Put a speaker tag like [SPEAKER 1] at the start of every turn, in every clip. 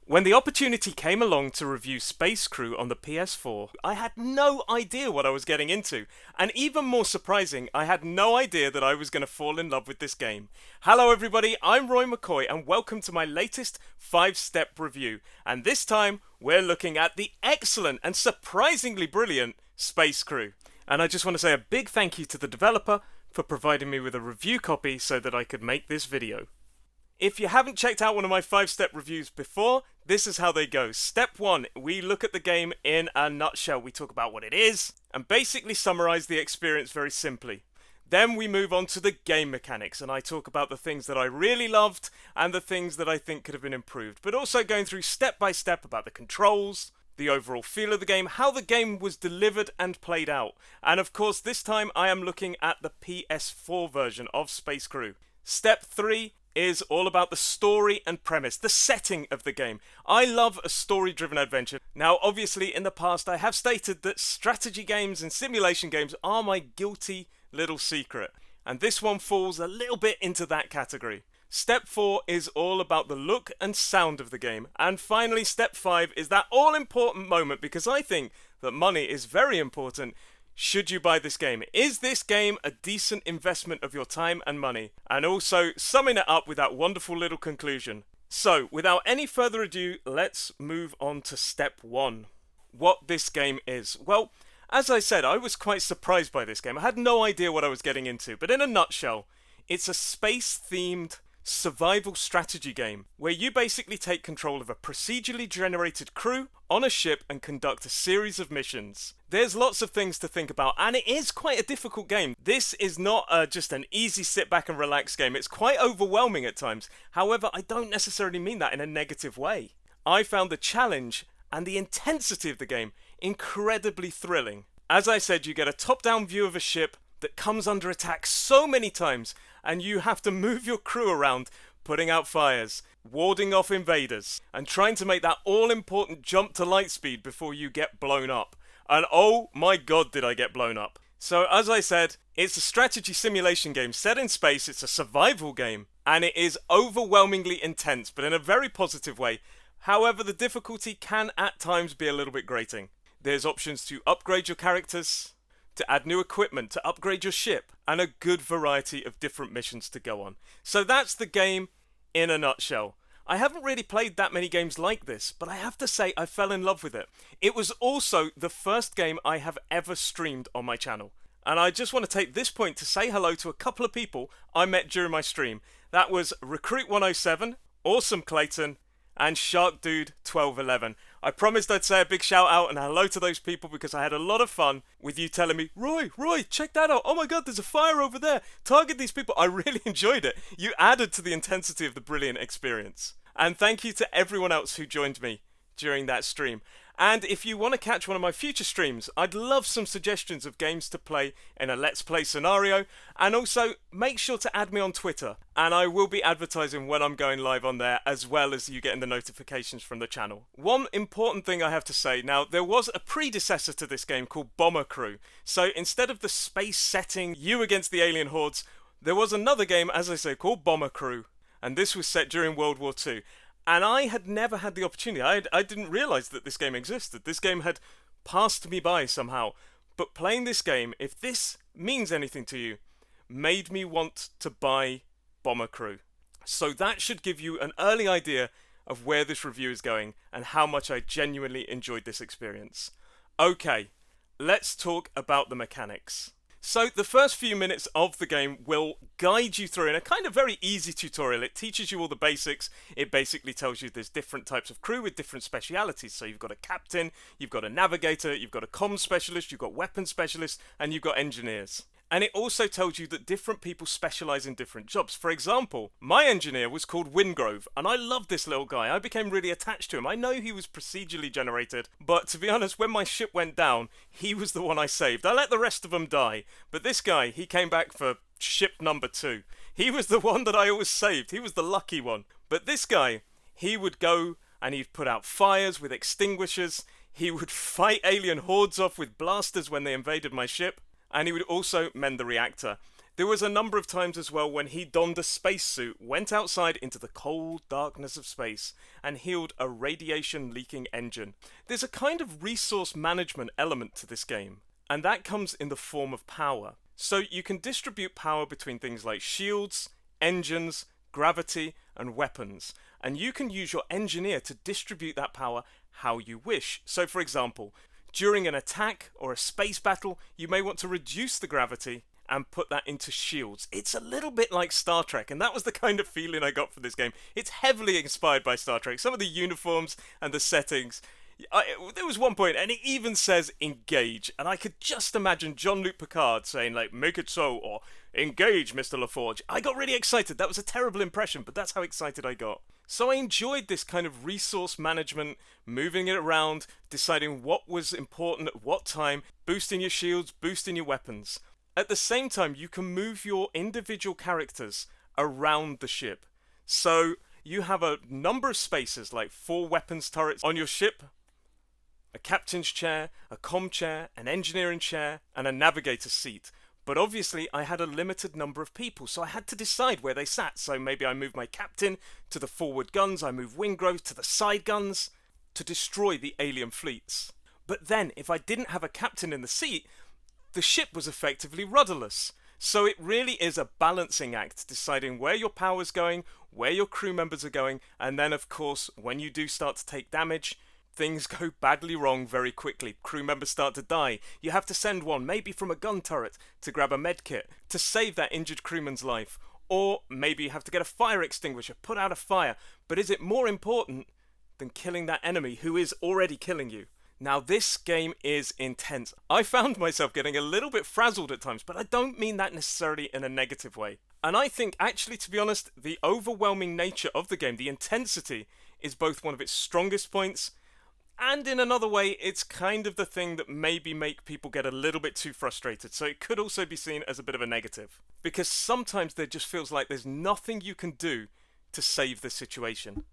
[SPEAKER 1] When the opportunity came along to review Space Crew on the PS4, I had no idea what I was getting into. And even more surprising, I had no idea that I was going to fall in love with this game. Hello everybody, I'm Roy McCoy and welcome to my latest 5-step review. And this time, we're looking at the excellent and surprisingly brilliant Space Crew. And I just want to say a big thank you to the developer for providing me with a review copy so that I could make this video. If you haven't checked out one of my 5-step reviews before, this is how they go. Step 1, we look at the game in a nutshell. We talk about what it is and basically summarize the experience very simply. Then we move on to the game mechanics and I talk about the things that I really loved and the things that I think could have been improved, but also going through step by step about the controls, the overall feel of the game, how the game was delivered and played out. And of course, this time I am looking at the PS4 version of Space Crew. Step 3 is all about the story and premise, the setting of the game. I love a story-driven adventure. Now, obviously, in the past, I have stated that strategy games and simulation games are my guilty little secret, and this one falls a little bit into that category. Step 4 is all about the look and sound of the game, and finally, Step 5 is that all-important moment, because I think that money is very important. Should you buy this game? Is this game a decent investment of your time and money? And also, summing it up with that wonderful little conclusion. So, without any further ado, let's move on to step 1. What this game is. Well, as I said, I was quite surprised by this game. I had no idea what I was getting into, but in a nutshell, it's a space-themed survival strategy game where you basically take control of a procedurally generated crew on a ship and conduct a series of missions. There's lots of things to think about and it is quite a difficult game. This is not just an easy sit back and relax game. It's quite overwhelming at times. However, I don't necessarily mean that in a negative way. I found the challenge and the intensity of the game incredibly thrilling. As I said, you get a top-down view of a ship that comes under attack so many times and you have to move your crew around, putting out fires, warding off invaders, and trying to make that all-important jump to light speed before you get blown up. And oh my god, did I get blown up. So as I said, it's a strategy simulation game set in space, it's a survival game, and it is overwhelmingly intense, but in a very positive way. However, the difficulty can at times be a little bit grating. There's options to upgrade your characters, to add new equipment, to upgrade your ship, and a good variety of different missions to go on. So that's the game in a nutshell. I haven't really played that many games like this, but I have to say I fell in love with it. It was also the first game I have ever streamed on my channel. And I just want to take this point to say hello to a couple of people I met during my stream. That was Recruit107, Awesome Clayton, and Shark Dude 1211. I promised I'd say a big shout out and hello to those people because I had a lot of fun with you telling me, Roy, check that out. Oh my god, there's a fire over there. Target these people. I really enjoyed it. You added to the intensity of the brilliant experience. And thank you to everyone else who joined me during that stream. And if you want to catch one of my future streams, I'd love some suggestions of games to play in a Let's Play scenario. And also, make sure to add me on Twitter. And I will be advertising when I'm going live on there, as well as you getting the notifications from the channel. One important thing I have to say, now, there was a predecessor to this game called Bomber Crew. So instead of the space setting, you against the alien hordes, there was another game, as I say, called Bomber Crew. And this was set during World War II. And I had never had the opportunity. I didn't realise that this game existed. This game had passed me by somehow. But playing this game, if this means anything to you, made me want to buy Bomber Crew. So that should give you an early idea of where this review is going and how much I genuinely enjoyed this experience. Okay, let's talk about the mechanics. So the first few minutes of the game will guide you through in a kind of very easy tutorial. It teaches you all the basics. It basically tells you there's different types of crew with different specialities. So you've got a captain, you've got a navigator, you've got a comms specialist, you've got weapons specialists, and you've got engineers. And it also tells you that different people specialise in different jobs. For example, my engineer was called Wingrove, and I loved this little guy. I became really attached to him. I know he was procedurally generated, but to be honest, when my ship went down, he was the one I saved. I let the rest of them die, but this guy, he came back for ship number 2. He was the one that I always saved. He was the lucky one. But this guy, he would go and he'd put out fires with extinguishers. He would fight alien hordes off with blasters when they invaded my ship. And he would also mend the reactor. There was a number of times as well when he donned a spacesuit, went outside into the cold darkness of space, and healed a radiation-leaking engine. There's a kind of resource management element to this game, and that comes in the form of power. So you can distribute power between things like shields, engines, gravity, and weapons, and you can use your engineer to distribute that power how you wish. So for example, during an attack or a space battle, you may want to reduce the gravity and put that into shields. It's a little bit like Star Trek, and that was the kind of feeling I got for this game. It's heavily inspired by Star Trek. Some of the uniforms and the settings. There was one point, and it even says engage, and I could just imagine Jean-Luc Picard saying, like, make it so, or engage, Mr. LaForge. I got really excited. That was a terrible impression, but that's how excited I got. So I enjoyed this kind of resource management, moving it around, deciding what was important at what time, boosting your shields, boosting your weapons. At the same time, you can move your individual characters around the ship. So you have a number of spaces, like 4 weapons turrets on your ship, a captain's chair, a comm chair, an engineering chair, and a navigator's seat. But obviously I had a limited number of people, so I had to decide where they sat. So maybe I moved my captain to the forward guns, I moved Wingrove to the side guns to destroy the alien fleets. But then, if I didn't have a captain in the seat, the ship was effectively rudderless. So it really is a balancing act, deciding where your power's going, where your crew members are going, and then of course, when you do start to take damage, things go badly wrong very quickly. Crew members start to die. You have to send one, maybe from a gun turret, to grab a medkit, to save that injured crewman's life. Or maybe you have to get a fire extinguisher, put out a fire. But is it more important than killing that enemy who is already killing you? Now this game is intense. I found myself getting a little bit frazzled at times, but I don't mean that necessarily in a negative way. And I think, actually, to be honest, the overwhelming nature of the game, the intensity, is both one of its strongest points, and in another way, it's kind of the thing that maybe make people get a little bit too frustrated. So it could also be seen as a bit of a negative. Because sometimes there just feels like there's nothing you can do to save the situation.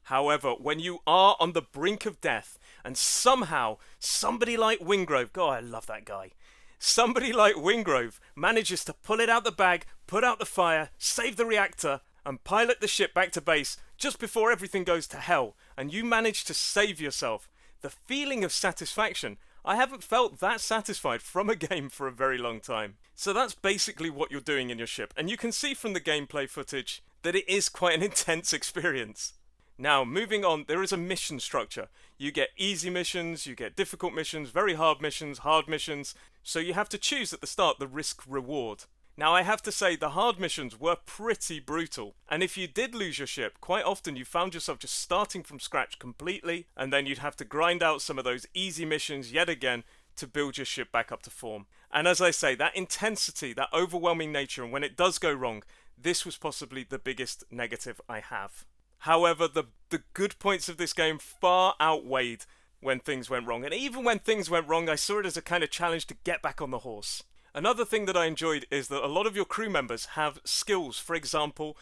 [SPEAKER 1] However, when you are on the brink of death, and somehow somebody like Wingrove, God, I love that guy, somebody like Wingrove manages to pull it out the bag, put out the fire, save the reactor, and pilot the ship back to base just before everything goes to hell, and you manage to save yourself, the feeling of satisfaction, I haven't felt that satisfied from a game for a very long time. So that's basically what you're doing in your ship, and you can see from the gameplay footage that it is quite an intense experience. Now, moving on, there is a mission structure. You get easy missions, you get difficult missions, very hard missions, so you have to choose at the start the risk-reward. Now, I have to say, the hard missions were pretty brutal, and if you did lose your ship, quite often you found yourself just starting from scratch completely, and then you'd have to grind out some of those easy missions yet again to build your ship back up to form. And as I say, that intensity, that overwhelming nature, and when it does go wrong, this was possibly the biggest negative I have. However, the good points of this game far outweighed when things went wrong. And even when things went wrong, I saw it as a kind of challenge to get back on the horse. Another thing that I enjoyed is that a lot of your crew members have skills. For example,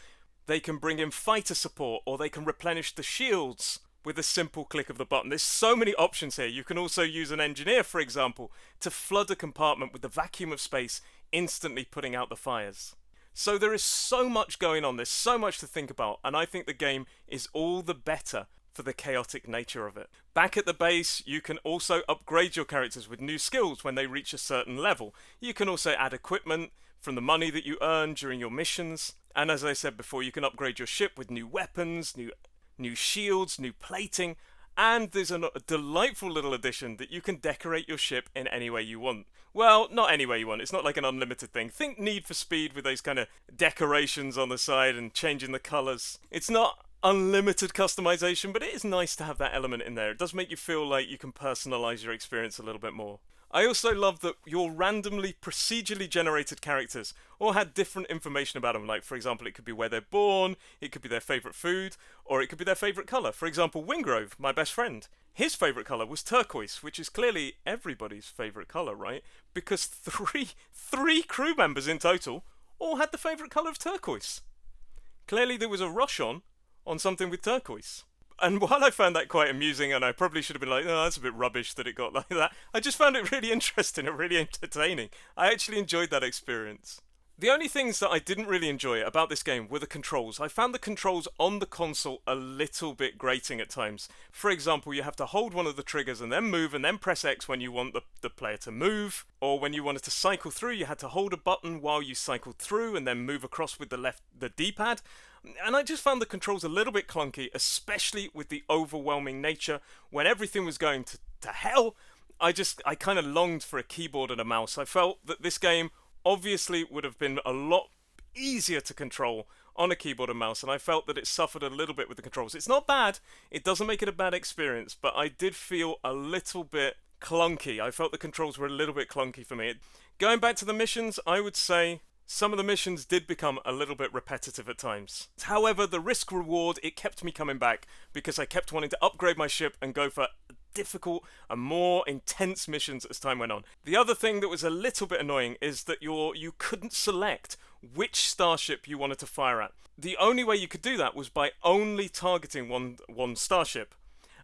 [SPEAKER 1] they can bring in fighter support, or they can replenish the shields with a simple click of the button. There's so many options here. You can also use an engineer, for example, to flood a compartment with the vacuum of space, instantly putting out the fires. So there is so much going on, there's so much to think about, and I think the game is all the better for the chaotic nature of it. Back at the base, you can also upgrade your characters with new skills when they reach a certain level. You can also add equipment from the money that you earn during your missions, and as I said before, you can upgrade your ship with new weapons, new shields, new plating, and there's a delightful little addition that you can decorate your ship in any way you want. Well, not any way you want. It's not like an unlimited thing. Think Need for Speed with those kind of decorations on the side and changing the colours. It's not unlimited customization, but it is nice to have that element in there. It does make you feel like you can personalise your experience a little bit more. I also love that your randomly procedurally generated characters all had different information about them. Like, for example, it could be where they're born, it could be their favourite food, or it could be their favourite colour. For example, Wingrove, my best friend, his favourite colour was turquoise, which is clearly everybody's favourite colour, right? Because three crew members in total all had the favourite colour of turquoise. Clearly there was a rush on something with turquoise. And while I found that quite amusing, and I probably should have been like, oh, that's a bit rubbish that it got like that, I just found it really interesting and really entertaining. I actually enjoyed that experience. The only things that I didn't really enjoy about this game were the controls. I found the controls on the console a little bit grating at times. For example, you have to hold one of the triggers and then move and then press X when you want the player to move. Or when you wanted to cycle through, you had to hold a button while you cycled through and then move across with the D-pad. And I just found the controls a little bit clunky, especially with the overwhelming nature. When everything was going to hell, I kind of longed for a keyboard and a mouse. I felt that this game obviously would have been a lot easier to control on a keyboard and mouse, and I felt that it suffered a little bit with the controls. It's not bad, it doesn't make it a bad experience, but I did feel a little bit clunky. I felt the controls were a little bit clunky for me. Going back to the missions, I would say some of the missions did become a little bit repetitive at times. However, the risk reward, it kept me coming back because I kept wanting to upgrade my ship and go for difficult and more intense missions as time went on. The other thing that was a little bit annoying is that you couldn't select which starship you wanted to fire at. The only way you could do that was by only targeting one starship.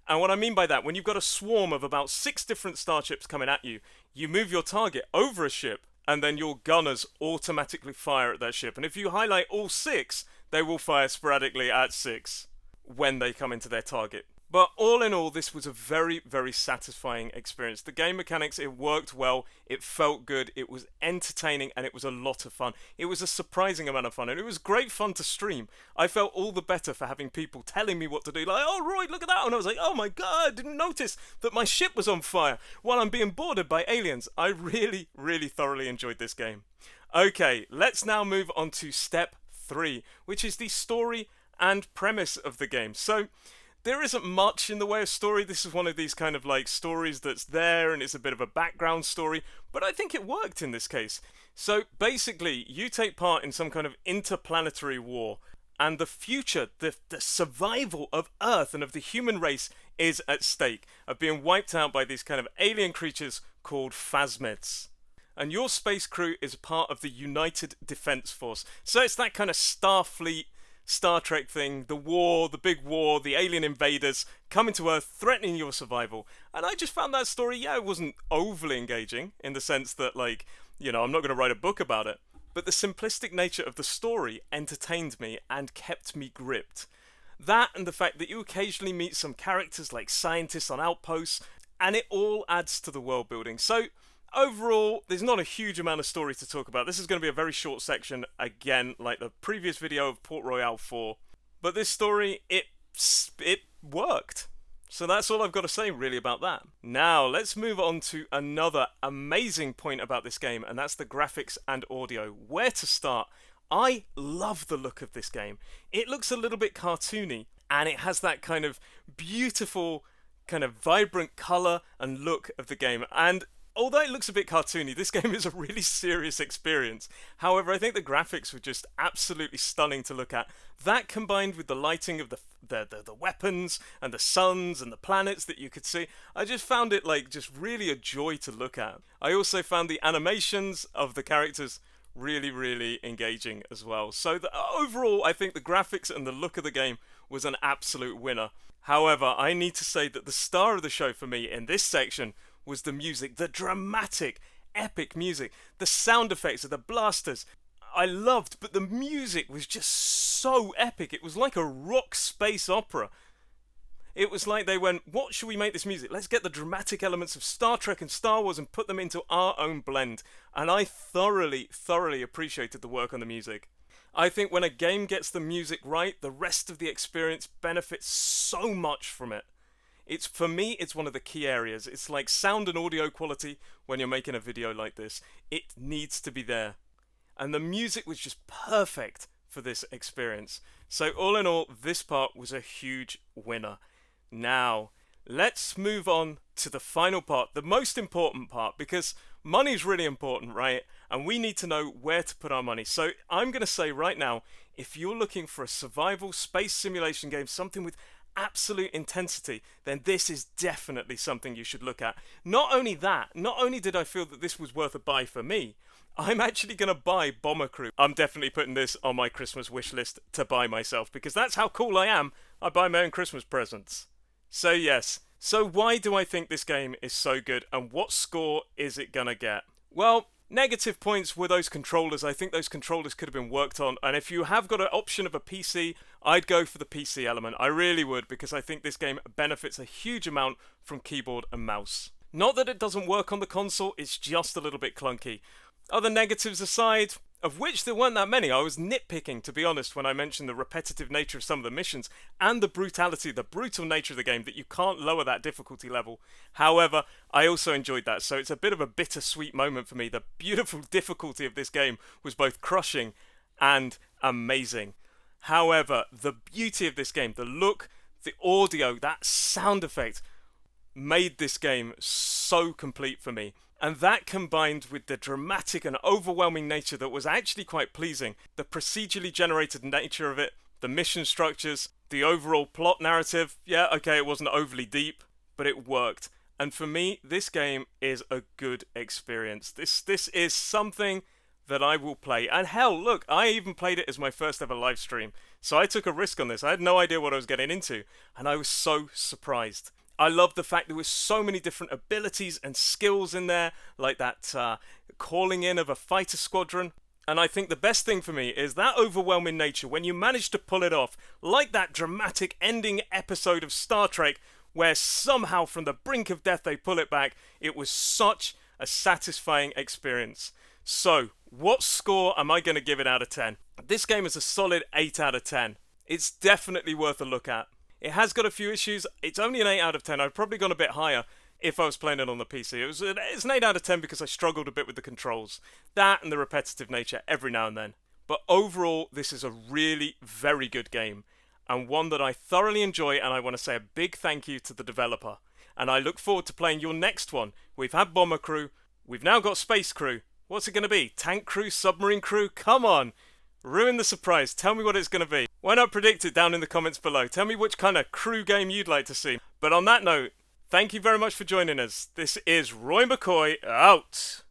[SPEAKER 1] And what I mean by that, when you've got a swarm of about 6 different starships coming at you, you move your target over a ship and then your gunners automatically fire at that ship. And if you highlight all 6, they will fire sporadically at 6 when they come into their target. But all in all, this was a very, very satisfying experience. The game mechanics, it worked well, it felt good, it was entertaining, and it was a lot of fun. It was a surprising amount of fun, and it was great fun to stream. I felt all the better for having people telling me what to do, like, oh, Roy, look at that, and I was like, oh my god, I didn't notice that my ship was on fire while I'm being boarded by aliens. I really, really thoroughly enjoyed this game. Okay, let's now move on to step 3, which is the story and premise of the game. So, there isn't much in the way of story. This is one of these kind of like stories that's there and it's a bit of a background story, but I think it worked in this case. So basically, you take part in some kind of interplanetary war, and the future, the survival of Earth and of the human race is at stake, of being wiped out by these kind of alien creatures called phasmids. And your space crew is part of the United Defense Force. So it's that kind of Starfleet, Star Trek thing, the war, the big war, the alien invaders coming to Earth, threatening your survival. And I just found that story, it wasn't overly engaging in the sense that, like, I'm not going to write a book about it. But the simplistic nature of the story entertained me and kept me gripped. That and the fact that you occasionally meet some characters like scientists on outposts, and it all adds to the world building. So, overall, there's not a huge amount of story to talk about. This is going to be a very short section, again, like the previous video of Port Royale 4. But this story, it worked. So that's all I've got to say really about that. Now, let's move on to another amazing point about this game, and that's the graphics and audio. Where to start? I love the look of this game. It looks a little bit cartoony, and it has that kind of beautiful, kind of vibrant colour and look of the game. And although it looks a bit cartoony, this game is a really serious experience. However, I think the graphics were just absolutely stunning to look at. That combined with the lighting of the weapons and the suns and the planets that you could see, I just found it like just really a joy to look at. I also found the animations of the characters really, really engaging as well. So overall, I think the graphics and the look of the game was an absolute winner. However, I need to say that the star of the show for me in this section was the music, the dramatic, epic music, the sound effects of the blasters. I loved, but the music was just so epic. It was like a rock space opera. It was like they went, what should we make this music? Let's get the dramatic elements of Star Trek and Star Wars and put them into our own blend. And I thoroughly, thoroughly appreciated the work on the music. I think when a game gets the music right, the rest of the experience benefits so much from it. For me, it's one of the key areas. It's like sound and audio quality when you're making a video like this. It needs to be there. And the music was just perfect for this experience. So all in all, this part was a huge winner. Now, let's move on to the final part, the most important part, because money's really important, right? And we need to know where to put our money. So I'm going to say right now, if you're looking for a survival space simulation game, something with absolute intensity, then this is definitely something you should look at. Not only that, not only did I feel that this was worth a buy for me, I'm actually going to buy Bomber Crew. I'm definitely putting this on my Christmas wish list to buy myself, because that's how cool I am. I buy my own Christmas presents. So yes, so why do I think this game is so good, and what score is it going to get? Well, Negative points were those controllers. I think those controllers could have been worked on. And if you have got an option of a PC, I'd go for the PC element. I really would, because I think this game benefits a huge amount from keyboard and mouse. Not that it doesn't work on the console, it's just a little bit clunky. Other negatives aside, of which there weren't that many. I was nitpicking, to be honest, when I mentioned the repetitive nature of some of the missions and the brutality, the brutal nature of the game, that you can't lower that difficulty level. However, I also enjoyed that, so it's a bit of a bittersweet moment for me. The beautiful difficulty of this game was both crushing and amazing. However, the beauty of this game, the look, the audio, that sound effect, made this game so complete for me. And that combined with the dramatic and overwhelming nature that was actually quite pleasing, the procedurally generated nature of it, the mission structures, the overall plot narrative, yeah, okay, it wasn't overly deep, but it worked. And for me, this game is a good experience. This is something that I will play. And hell, look, I even played it as my first ever live stream. So I took a risk on this. I had no idea what I was getting into, and I was so surprised. I love the fact there were so many different abilities and skills in there, like that calling in of a fighter squadron. And I think the best thing for me is that overwhelming nature, when you manage to pull it off, like that dramatic ending episode of Star Trek, where somehow from the brink of death they pull it back. It was such a satisfying experience. So, what score am I going to give it out of 10? This game is a solid 8 out of 10. It's definitely worth a look at. It has got a few issues. It's only an 8 out of 10. I've probably gone a bit higher if I was playing it on the PC. It's an 8 out of 10 because I struggled a bit with the controls. That and the repetitive nature every now and then. But overall, this is a really very good game. And one that I thoroughly enjoy, and I want to say a big thank you to the developer. And I look forward to playing your next one. We've had Bomber Crew. We've now got Space Crew. What's it going to be? Tank Crew? Submarine Crew? Come on! Ruin the surprise. Tell me what it's going to be. Why not predict it down in the comments below? Tell me which kind of crew game you'd like to see. But on that note, thank you very much for joining us. This is Roy McCoy, out.